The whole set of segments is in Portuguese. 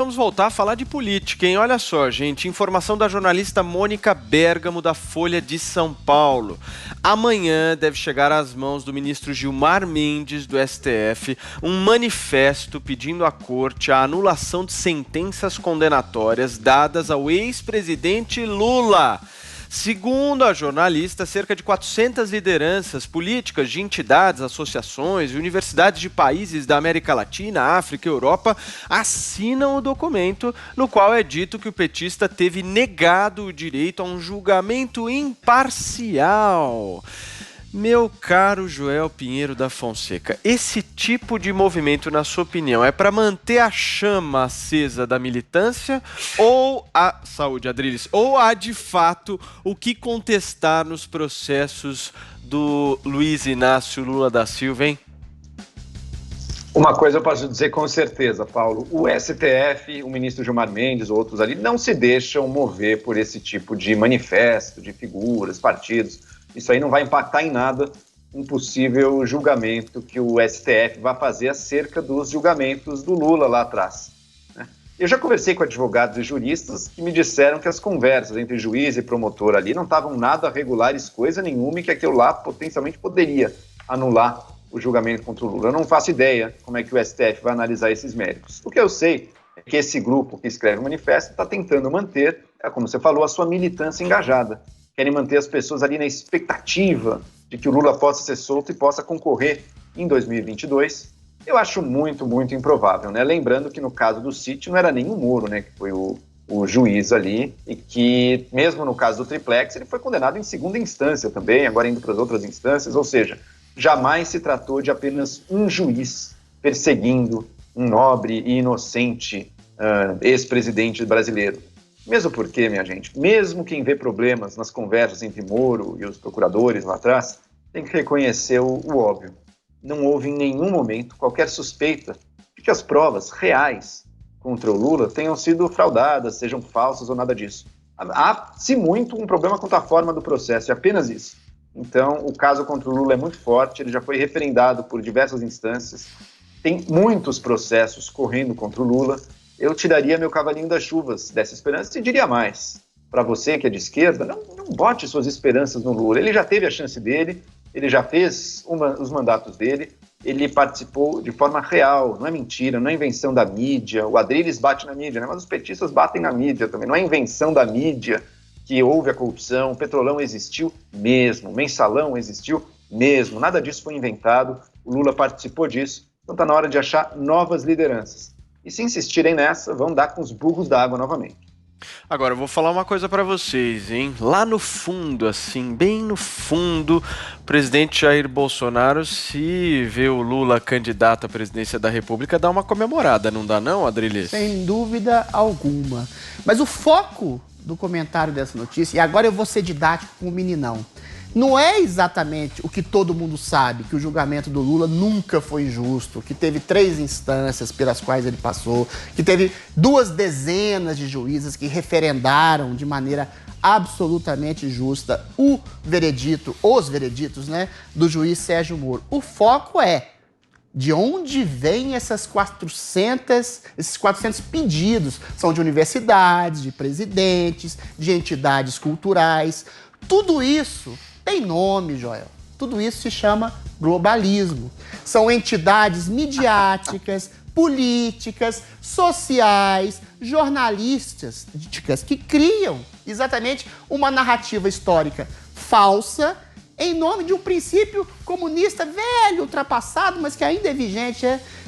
Vamos voltar a falar de política, hein? Olha só, gente, informação da jornalista Mônica Bergamo, da Folha de São Paulo. Amanhã deve chegar às mãos do ministro Gilmar Mendes, do STF, um manifesto pedindo à corte a anulação de sentenças condenatórias dadas ao ex-presidente Lula. Segundo a jornalista, cerca de 400 lideranças políticas de entidades, associações e universidades de países da América Latina, África e Europa assinam o documento no qual é dito que o petista teve negado o direito a um julgamento imparcial. Meu caro Joel Pinheiro da Fonseca, esse tipo de movimento, na sua opinião, é para manter a chama acesa da militância ou a saúde, Adriles, ou há de fato o que contestar nos processos do Luiz Inácio Lula da Silva, hein? Uma coisa eu posso dizer com certeza, Paulo, o STF, o ministro Gilmar Mendes, outros ali, não se deixam mover por esse tipo de manifesto, de figuras, partidos. Isso aí não vai impactar em nada um possível julgamento que o STF vai fazer acerca dos julgamentos do Lula lá atrás. Eu já conversei com advogados e juristas que me disseram que as conversas entre juiz e promotor ali não estavam nada regulares, coisa nenhuma, e que aquilo lá potencialmente poderia anular o julgamento contra o Lula. Eu não faço ideia como é que o STF vai analisar esses méritos. O que eu sei é que esse grupo que escreve o manifesto está tentando manter, como você falou, a sua militância engajada. Querem manter as pessoas ali na expectativa de que o Lula possa ser solto e possa concorrer em 2022. Eu acho muito, muito improvável, né? Lembrando que no caso do Sítio não era nem o Moro, né, que foi o juiz ali, e que mesmo no caso do Triplex ele foi condenado em segunda instância também, agora indo para as outras instâncias, ou seja, jamais se tratou de apenas um juiz perseguindo um nobre e inocente ex-presidente brasileiro. Mesmo porque, minha gente, mesmo quem vê problemas nas conversas entre Moro e os procuradores lá atrás, tem que reconhecer o óbvio. Não houve em nenhum momento qualquer suspeita de que as provas reais contra o Lula tenham sido fraudadas, sejam falsas ou nada disso. Há, se muito, um problema quanto à forma do processo, é apenas isso. Então, o caso contra o Lula é muito forte, ele já foi referendado por diversas instâncias, tem muitos processos correndo contra o Lula. Eu tiraria meu cavalinho das chuvas dessa esperança e diria mais. Para você que é de esquerda, não bote suas esperanças no Lula. Ele já teve a chance dele, ele já fez os mandatos dele, ele participou de forma real, não é mentira, não é invenção da mídia. O Adriles bate na mídia, né? Mas os petistas batem na mídia também. Não é invenção da mídia que houve a corrupção, o Petrolão existiu mesmo, o Mensalão existiu mesmo, nada disso foi inventado, o Lula participou disso. Então está na hora de achar novas lideranças. E se insistirem nessa, vão dar com os burros da água novamente. Agora, eu vou falar uma coisa pra vocês, hein? Lá no fundo, assim, bem no fundo, o presidente Jair Bolsonaro, se vê o Lula candidato à presidência da República, dá uma comemorada, não dá não, Adriles? Sem dúvida alguma. Mas o foco do comentário dessa notícia, e agora eu vou ser didático com o meninão, não é exatamente o que todo mundo sabe, que o julgamento do Lula nunca foi injusto, que teve 3 instâncias pelas quais ele passou, que teve 2 dezenas de juízes que referendaram de maneira absolutamente justa os vereditos, né, do juiz Sérgio Moro. O foco é de onde vêm esses 400 pedidos. São de universidades, de presidentes, de entidades culturais. Tudo isso tem nome, Joel. Tudo isso se chama globalismo. São entidades midiáticas, políticas, sociais, jornalísticas que criam exatamente uma narrativa histórica falsa em nome de um princípio comunista velho, ultrapassado, mas que ainda é vigente.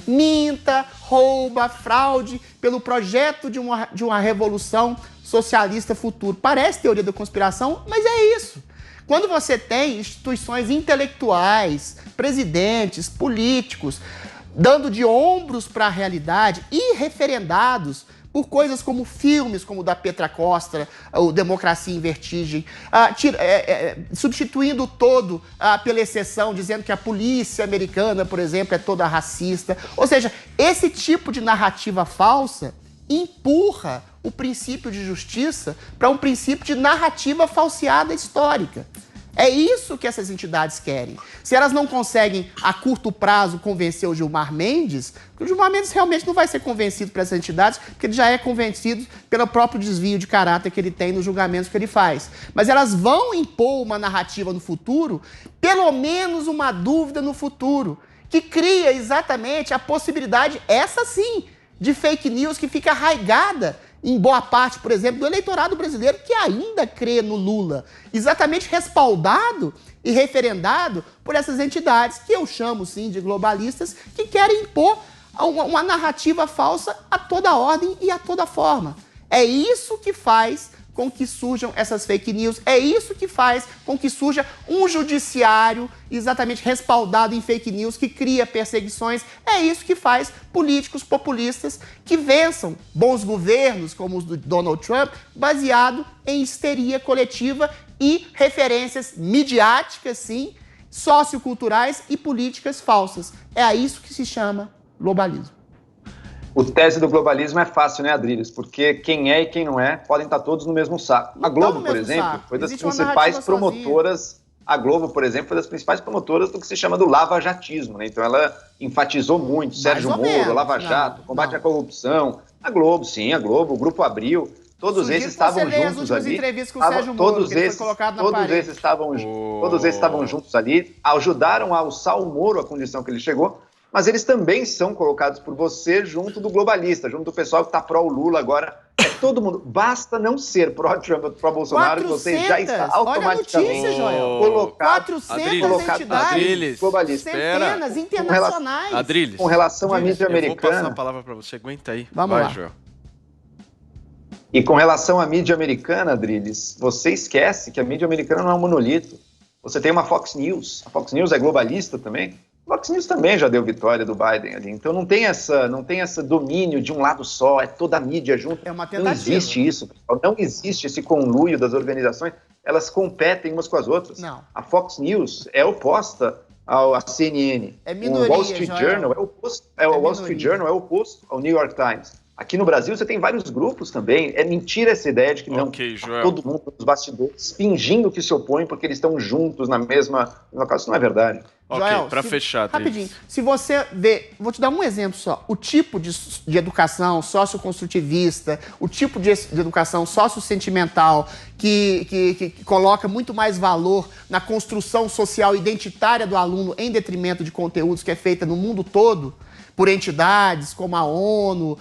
Minta, rouba, fraude pelo projeto de uma revolução socialista futuro. Parece teoria da conspiração, mas é isso. Quando você tem instituições intelectuais, presidentes, políticos, dando de ombros para a realidade e referendados por coisas como filmes, como o da Petra Costa, o Democracia em Vertigem, substituindo o todo pela exceção, dizendo que a polícia americana, por exemplo, é toda racista. Ou seja, esse tipo de narrativa falsa empurra o princípio de justiça para um princípio de narrativa falseada histórica. É isso que essas entidades querem. Se elas não conseguem, a curto prazo, convencer o Gilmar Mendes, porque o Gilmar Mendes realmente não vai ser convencido por essas entidades, porque ele já é convencido pelo próprio desvio de caráter que ele tem nos julgamentos que ele faz. Mas elas vão impor uma narrativa no futuro, pelo menos uma dúvida no futuro, que cria exatamente a possibilidade, essa sim, de fake news que fica arraigada em boa parte, por exemplo, do eleitorado brasileiro que ainda crê no Lula, exatamente respaldado e referendado por essas entidades que eu chamo, sim, de globalistas, que querem impor uma narrativa falsa a toda ordem e a toda forma. É isso que faz com que surjam essas fake news, é isso que faz com que surja um judiciário exatamente respaldado em fake news, que cria perseguições, é isso que faz políticos populistas que vençam bons governos, como os do Donald Trump, baseado em histeria coletiva e referências midiáticas, sim, socioculturais e políticas falsas. É a isso que se chama globalismo. O tese do globalismo é fácil, né, Adriles? Porque quem é e quem não é podem estar todos no mesmo saco. A Globo, por exemplo, foi das principais promotoras. A Globo, por exemplo, foi das principais promotoras do que se chama do lava-jatismo, né? Então ela enfatizou muito Sérgio Moro, Lava Jato, combate à corrupção. A Globo, sim, a Globo, o Grupo Abril, todos esses estavam juntos ali. Todos esses estavam juntos ali, ajudaram a alçar o Moro à condição que ele chegou. Mas eles também são colocados por você junto do globalista, junto do pessoal que está pró-Lula agora. É todo mundo. Basta não ser pró-Trump, pró-Bolsonaro, que você já está automaticamente colocado 400 entidades globalistas. Centenas internacionais. Adriles, com relação à mídia americana... Eu vou passar a palavra para você, aguenta aí. Vamos lá. Joel. E com relação à mídia americana, Adriles, você esquece que a mídia americana não é um monolito. Você tem uma Fox News. A Fox News é globalista também. A Fox News também já deu vitória do Biden ali. Então não tem esse domínio de um lado só, é toda a mídia junto. É uma tentativa. Não existe isso, pessoal. Não existe esse conluio das organizações. Elas competem umas com as outras. Não. A Fox News é oposta à CNN. É minoria, o Wall Street Journal Wall Street Journal é oposto ao New York Times. Aqui no Brasil você tem vários grupos também. É mentira essa ideia de que não todo mundo nos bastidores fingindo que se opõe porque eles estão juntos na mesma causa. Isso não é verdade. Ok, para fechar. Rapidinho, se você vê, vou te dar um exemplo só, o tipo de educação socioconstrutivista, o tipo de educação sociosentimental que coloca muito mais valor na construção social identitária do aluno em detrimento de conteúdos que é feita no mundo todo, por entidades como a ONU,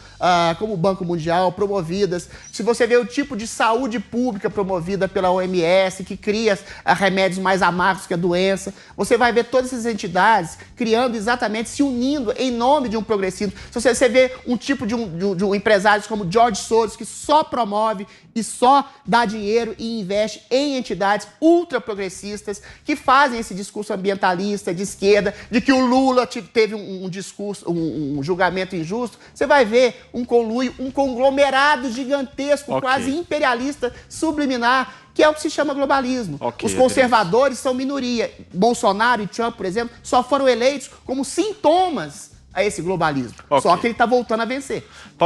como o Banco Mundial, promovidas. Se você vê o tipo de saúde pública promovida pela OMS, que cria remédios mais amargos que a doença, você vai ver todas essas entidades criando exatamente, se unindo em nome de um progressismo. Se você vê um tipo de um empresário como George Soros, que só promove e só dá dinheiro e investe em entidades ultraprogressistas que fazem esse discurso ambientalista de esquerda, de que o Lula teve um discurso, um julgamento injusto, você vai ver um conluio, um conglomerado gigantesco, quase imperialista, subliminar, que é o que se chama globalismo. Os conservadores são minoria. Bolsonaro e Trump, por exemplo, só foram eleitos como sintomas a esse globalismo. Só que ele está voltando a vencer.